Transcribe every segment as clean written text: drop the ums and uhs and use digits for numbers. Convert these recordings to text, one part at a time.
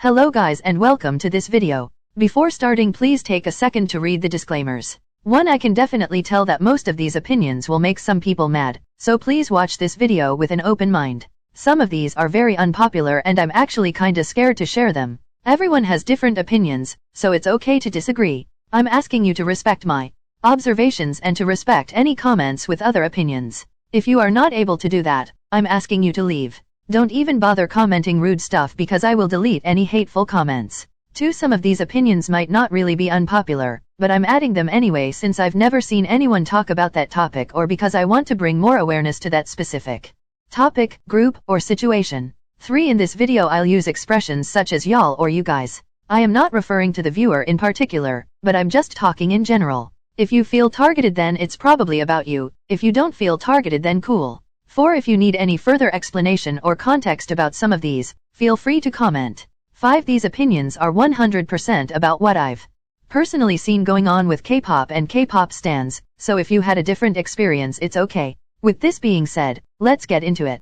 Hello guys and welcome to this video. Before starting, please take a second to read the disclaimers. 1. I can definitely tell that most of these opinions will make some people mad, so please watch this video with an open mind. Some of these are very unpopular and I'm actually kinda scared to share them. Everyone has different opinions, so it's okay to disagree. I'm asking you to respect my observations and to respect any comments with other opinions. If you are not able to do that, I'm asking you to leave. Don't even bother commenting rude stuff because I will delete any hateful comments. 2. Some of these opinions might not really be unpopular, but I'm adding them anyway since I've never seen anyone talk about that topic or because I want to bring more awareness to that specific topic, group, or situation. 3. In this video I'll use expressions such as y'all or you guys. I am not referring to the viewer in particular, but I'm just talking in general. If you feel targeted then it's probably about you, if you don't feel targeted then cool. 4. If you need any further explanation or context about some of these, feel free to comment. 5. These opinions are 100% about what I've personally seen going on with K-pop and K-pop stans, so if you had a different experience it's okay. With this being said, let's get into it.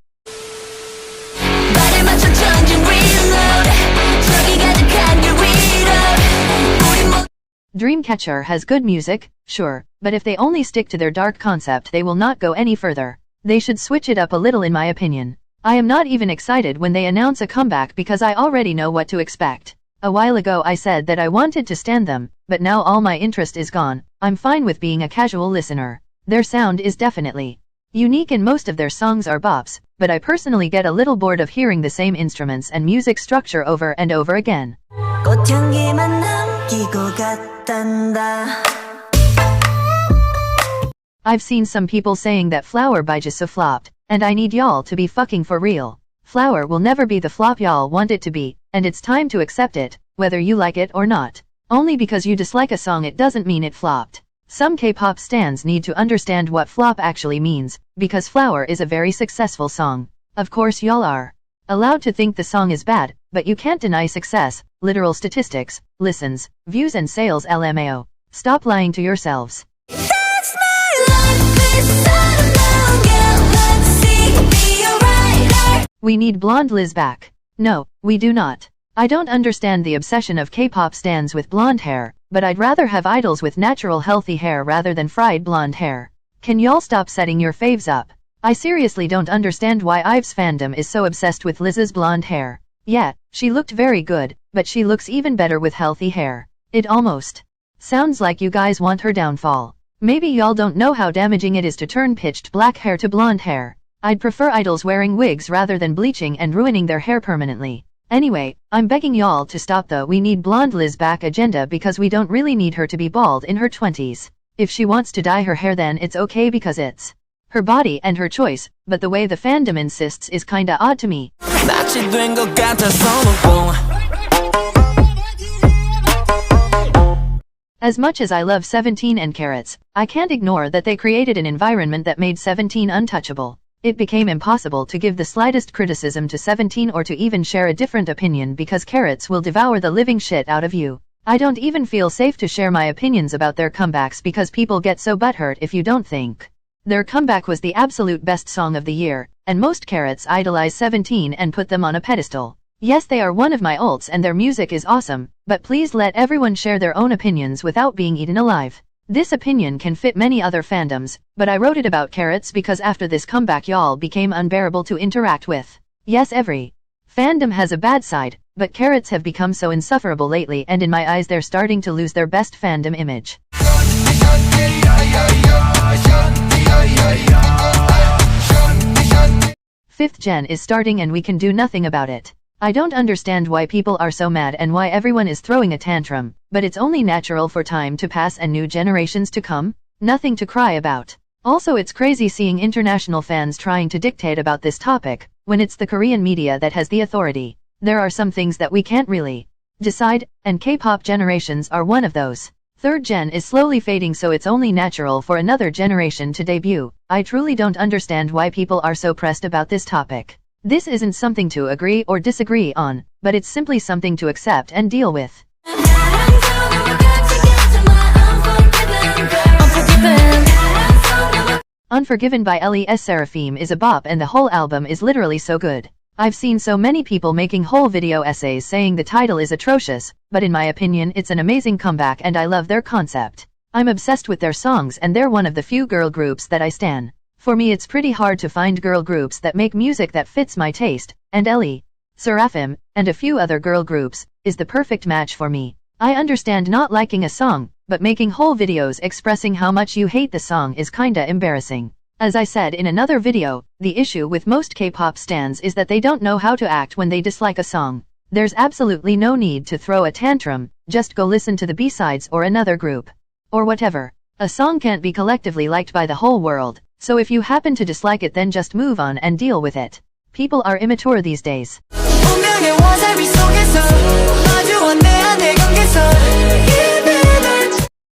Dreamcatcher has good music, sure, but if they only stick to their dark concept they will not go any further. They should switch it up a little in my opinion. I am not even excited when they announce a comeback because I already know what to expect. A while ago I said that I wanted to stan them, but now all my interest is gone. I'm fine with being a casual listener. Their sound is definitely unique and most of their songs are bops, but I personally get a little bored of hearing the same instruments and music structure over and over again. I've seen some people saying that Flower by Jisoo flopped, and I need y'all to be fucking for real. Flower will never be the flop y'all want it to be, and it's time to accept it, whether you like it or not. Only because you dislike a song it doesn't mean it flopped. Some K-pop stans need to understand what flop actually means, because Flower is a very successful song. Of course y'all are allowed to think the song is bad, but you can't deny success, literal statistics, listens, views and sales LMAO. Stop lying to yourselves. We need blonde Liz back. No, we do not. I don't understand the obsession of K-pop stans with blonde hair, but I'd rather have idols with natural healthy hair rather than fried blonde hair. Can y'all stop setting your faves up? I seriously don't understand why IVE's fandom is so obsessed with Liz's blonde hair. Yeah, she looked very good, but she looks even better with healthy hair. It almost sounds like you guys want her downfall. Maybe y'all don't know how damaging it is to turn pitched black hair to blonde hair. I'd prefer idols wearing wigs rather than bleaching and ruining their hair permanently. Anyway, I'm begging y'all to stop the "we need blonde Liz back" agenda because we don't really need her to be bald in her 20s. If she wants to dye her hair then it's okay because it's her body and her choice, but the way the fandom insists is kinda odd to me. As much as I love 17 and Carats, I can't ignore that they created an environment that made 17 untouchable. It became impossible to give the slightest criticism to 17 or to even share a different opinion because Carats will devour the living shit out of you. I don't even feel safe to share my opinions about their comebacks because people get so butthurt if you don't think their comeback was the absolute best song of the year, and most Carats idolize 17 and put them on a pedestal. Yes, they are one of my ults and their music is awesome, but please let everyone share their own opinions without being eaten alive. This opinion can fit many other fandoms, but I wrote it about Carats because after this comeback y'all became unbearable to interact with. Yes, every fandom has a bad side, but Carats have become so insufferable lately and in my eyes they're starting to lose their best fandom image. 5th gen is starting and we can do nothing about it. I don't understand why people are so mad and why everyone is throwing a tantrum, but it's only natural for time to pass and new generations to come. Nothing to cry about. Also it's crazy seeing international fans trying to dictate about this topic, when it's the Korean media that has the authority. There are some things that we can't really decide, and K-pop generations are one of those. 3rd gen is slowly fading so it's only natural for another generation to debut. I truly don't understand why people are so pressed about this topic. This isn't something to agree or disagree on, but it's simply something to accept and deal with. Unforgiven by Sserafim is a bop and the whole album is literally so good. I've seen so many people making whole video essays saying the title is atrocious, but in my opinion it's an amazing comeback and I love their concept. I'm obsessed with their songs and they're one of the few girl groups that I stan. For me it's pretty hard to find girl groups that make music that fits my taste, and Sserafim, and a few other girl groups, is the perfect match for me. I understand not liking a song, but making whole videos expressing how much you hate the song is kinda embarrassing. As I said in another video, the issue with most K-pop stans is that they don't know how to act when they dislike a song. There's absolutely no need to throw a tantrum, just go listen to the B-sides or another group. Or whatever. A song can't be collectively liked by the whole world, so if you happen to dislike it then just move on and deal with it. People are immature these days.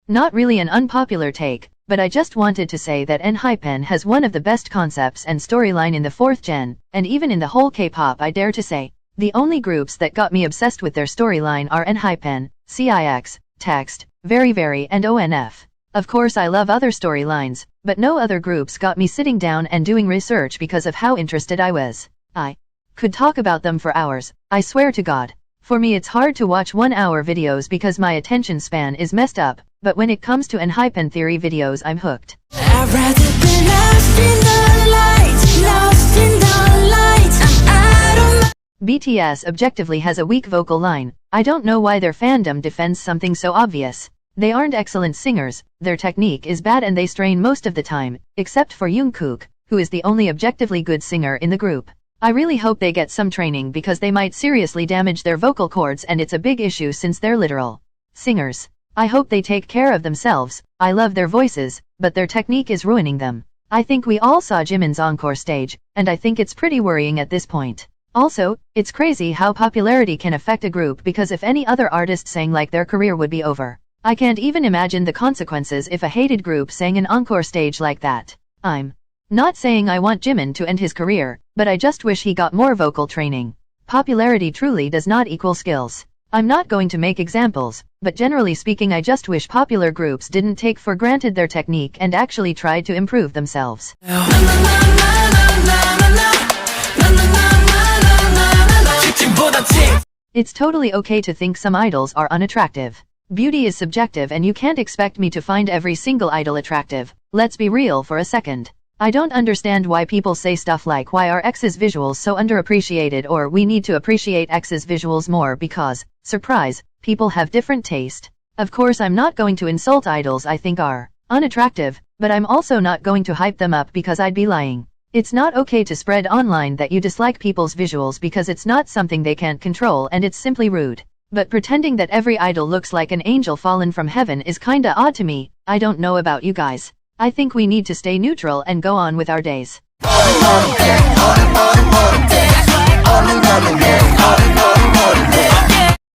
Not really an unpopular take, but I just wanted to say that Enhypen has one of the best concepts and storyline in the 4th gen, and even in the whole K-pop I dare to say. The only groups that got me obsessed with their storyline are Enhypen, CIX, Text, Very Very and ONF. Of course I love other storylines, but no other groups got me sitting down and doing research because of how interested I was. I could talk about them for hours, I swear to God. For me it's hard to watch 1-hour videos because my attention span is messed up, but when it comes to Enhypen theory videos I'm hooked. I'd rather be lost in the light, lost in the light. BTS objectively has a weak vocal line. I don't know why their fandom defends something so obvious. They aren't excellent singers, their technique is bad and they strain most of the time, except for Jungkook, who is the only objectively good singer in the group. I really hope they get some training because they might seriously damage their vocal cords and it's a big issue since they're literal singers. I hope they take care of themselves. I love their voices, but their technique is ruining them. I think we all saw Jimin's encore stage, and I think it's pretty worrying at this point. Also, it's crazy how popularity can affect a group because if any other artist sang like their career would be over. I can't even imagine the consequences if a hated group sang an encore stage like that. I'm not saying I want Jimin to end his career, but I just wish he got more vocal training. Popularity truly does not equal skills. I'm not going to make examples, but generally speaking I just wish popular groups didn't take for granted their technique and actually tried to improve themselves. It's totally okay to think some idols are unattractive. Beauty is subjective and you can't expect me to find every single idol attractive. Let's be real for a second. I don't understand why people say stuff like why are X's visuals so underappreciated or we need to appreciate X's visuals more because, surprise, people have different taste. Of course I'm not going to insult idols I think are unattractive, but I'm also not going to hype them up because I'd be lying. It's not okay to spread online that you dislike people's visuals because it's not something they can't control and it's simply rude. But pretending that every idol looks like an angel fallen from heaven is kinda odd to me. I don't know about you guys. I think we need to stay neutral and go on with our days.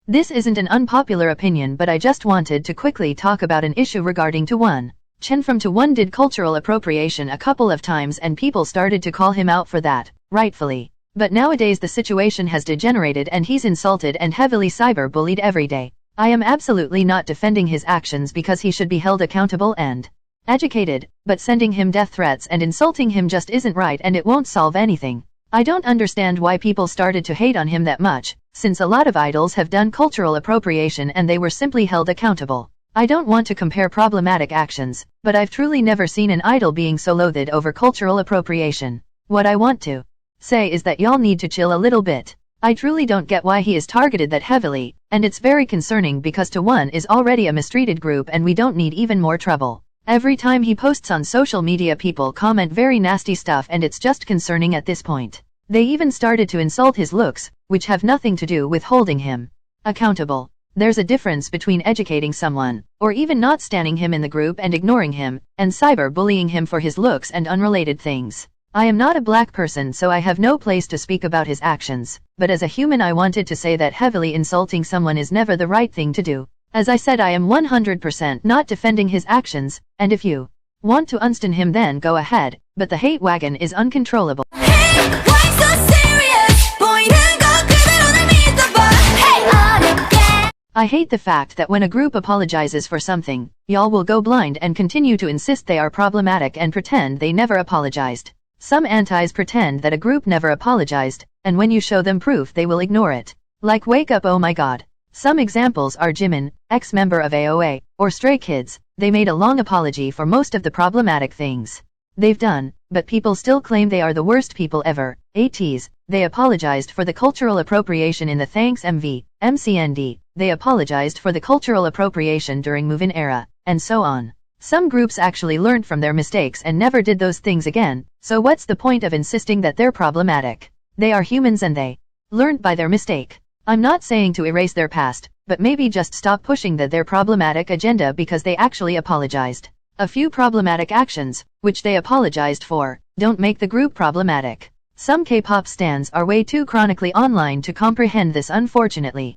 This isn't an unpopular opinion but I just wanted to quickly talk about an issue regarding To1. Chen from To1 did cultural appropriation a couple of times and people started to call him out for that, rightfully. But nowadays the situation has degenerated and he's insulted and heavily cyber-bullied every day. I am absolutely not defending his actions because he should be held accountable and educated, but sending him death threats and insulting him just isn't right and it won't solve anything. I don't understand why people started to hate on him that much, since a lot of idols have done cultural appropriation and they were simply held accountable. I don't want to compare problematic actions, but I've truly never seen an idol being so loathed over cultural appropriation. What I want to say is that y'all need to chill a little bit. I truly don't get why he is targeted that heavily, and it's very concerning because To1 is already a mistreated group and we don't need even more trouble. Every time he posts on social media people comment very nasty stuff and it's just concerning at this point. They even started to insult his looks, which have nothing to do with holding him accountable. There's a difference between educating someone, or even not standing him in the group and ignoring him, and cyber-bullying him for his looks and unrelated things. I am not a black person so I have no place to speak about his actions, but as a human I wanted to say that heavily insulting someone is never the right thing to do. As I said I am 100% not defending his actions, and if you want to unstan him then go ahead, but the hate wagon is uncontrollable. Hey, why so serious? 보이는 거 그대로 날 믿어봐. Hey, I hate the fact that when a group apologizes for something, y'all will go blind and continue to insist they are problematic and pretend they never apologized. Some antis pretend that a group never apologized, and when you show them proof they will ignore it. Like wake up oh my god. Some examples are Jimin, ex-member of AOA, or Stray Kids. They made a long apology for most of the problematic things they've done, but people still claim they are the worst people ever. ATs, they apologized for the cultural appropriation in the Thanks MV, MCND, they apologized for the cultural appropriation during move-in era, and so on. Some groups actually learned from their mistakes and never did those things again, so what's the point of insisting that they're problematic? They are humans and they learned by their mistake. I'm not saying to erase their past, but maybe just stop pushing their problematic agenda because they actually apologized. A few problematic actions, which they apologized for, don't make the group problematic. Some K-pop stans are way too chronically online to comprehend this unfortunately.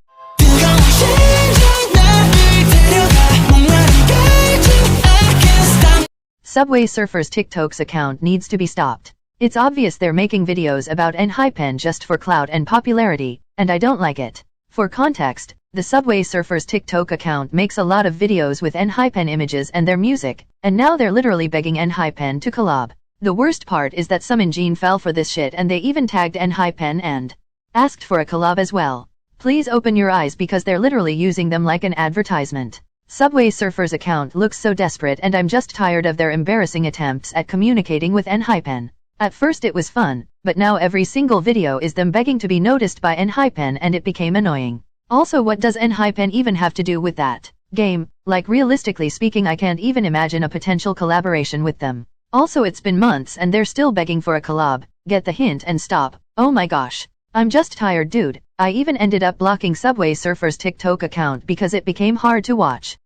Subway Surfers TikTok's account needs to be stopped. It's obvious they're making videos about Enhypen just for clout and popularity, and I don't like it. For context, the Subway Surfers TikTok account makes a lot of videos with Enhypen images and their music, and now they're literally begging Enhypen to collab. The worst part is that some Jin fell for this shit and they even tagged Enhypen and asked for a collab as well. Please open your eyes because they're literally using them like an advertisement. Subway Surfers account looks so desperate and I'm just tired of their embarrassing attempts at communicating with Enhypen. At first it was fun, but now every single video is them begging to be noticed by Enhypen and it became annoying. Also what does Enhypen even have to do with that game? Like realistically speaking I can't even imagine a potential collaboration with them. Also it's been months and they're still begging for a collab. Get the hint and stop. Oh my gosh. I'm just tired dude. I even ended up blocking Subway Surfers TikTok account because it became hard to watch.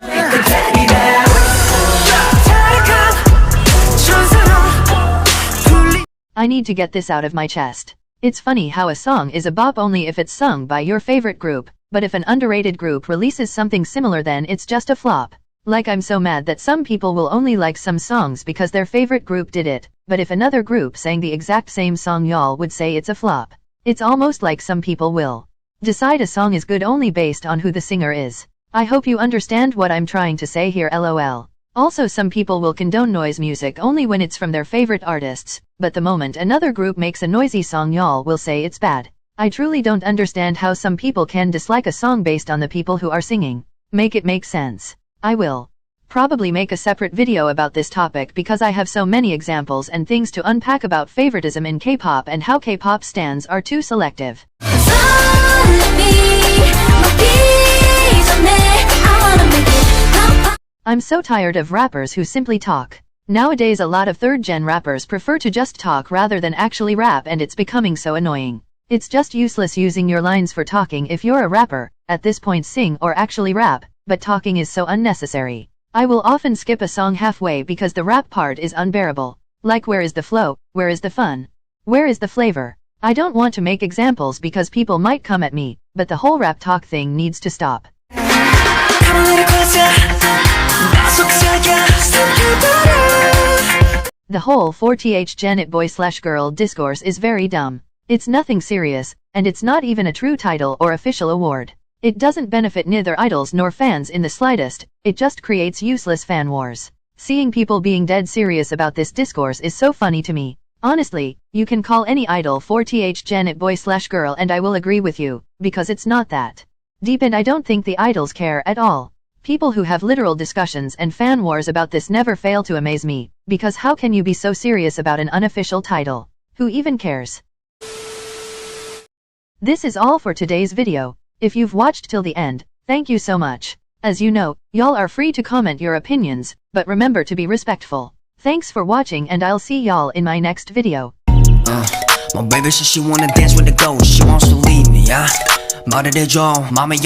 I need to get this out of my chest. It's funny how a song is a bop only if it's sung by your favorite group, but if an underrated group releases something similar then it's just a flop. Like I'm so mad that some people will only like some songs because their favorite group did it, but if another group sang the exact same song y'all would say it's a flop. It's almost like some people will decide a song is good only based on who the singer is. I hope you understand what I'm trying to say here lol. Also some people will condone noise music only when it's from their favorite artists, but the moment another group makes a noisy song y'all will say it's bad. I truly don't understand how some people can dislike a song based on the people who are singing. Make it make sense. I will probably make a separate video about this topic because I have so many examples and things to unpack about favoritism in K-pop and how K-pop stans are too selective. I'm so tired of rappers who simply talk. Nowadays a lot of third-gen rappers prefer to just talk rather than actually rap and it's becoming so annoying. It's just useless using your lines for talking if you're a rapper. At this point sing or actually rap, but talking is so unnecessary. I will often skip a song halfway because the rap part is unbearable. Like where is the flow, where is the fun? Where is the flavor? I don't want to make examples because people might come at me, but the whole rap talk thing needs to stop. The whole 4th Gen boy/girl discourse is very dumb. It's nothing serious, and it's not even a true title or official award. It doesn't benefit neither idols nor fans in the slightest, it just creates useless fan wars. Seeing people being dead serious about this discourse is so funny to me. Honestly, you can call any idol 4th Gen boy/girl and I will agree with you, because it's not that deep and I don't think the idols care at all. People who have literal discussions and fan wars about this never fail to amaze me, because how can you be so serious about an unofficial title? Who even cares? This is all for today's video. If you've watched till the end, thank you so much. As you know, y'all are free to comment your opinions, but remember to be respectful. Thanks for watching and I'll see y'all in my next video. My baby says she wanna dance with the ghost, she wants to leave me, yeah.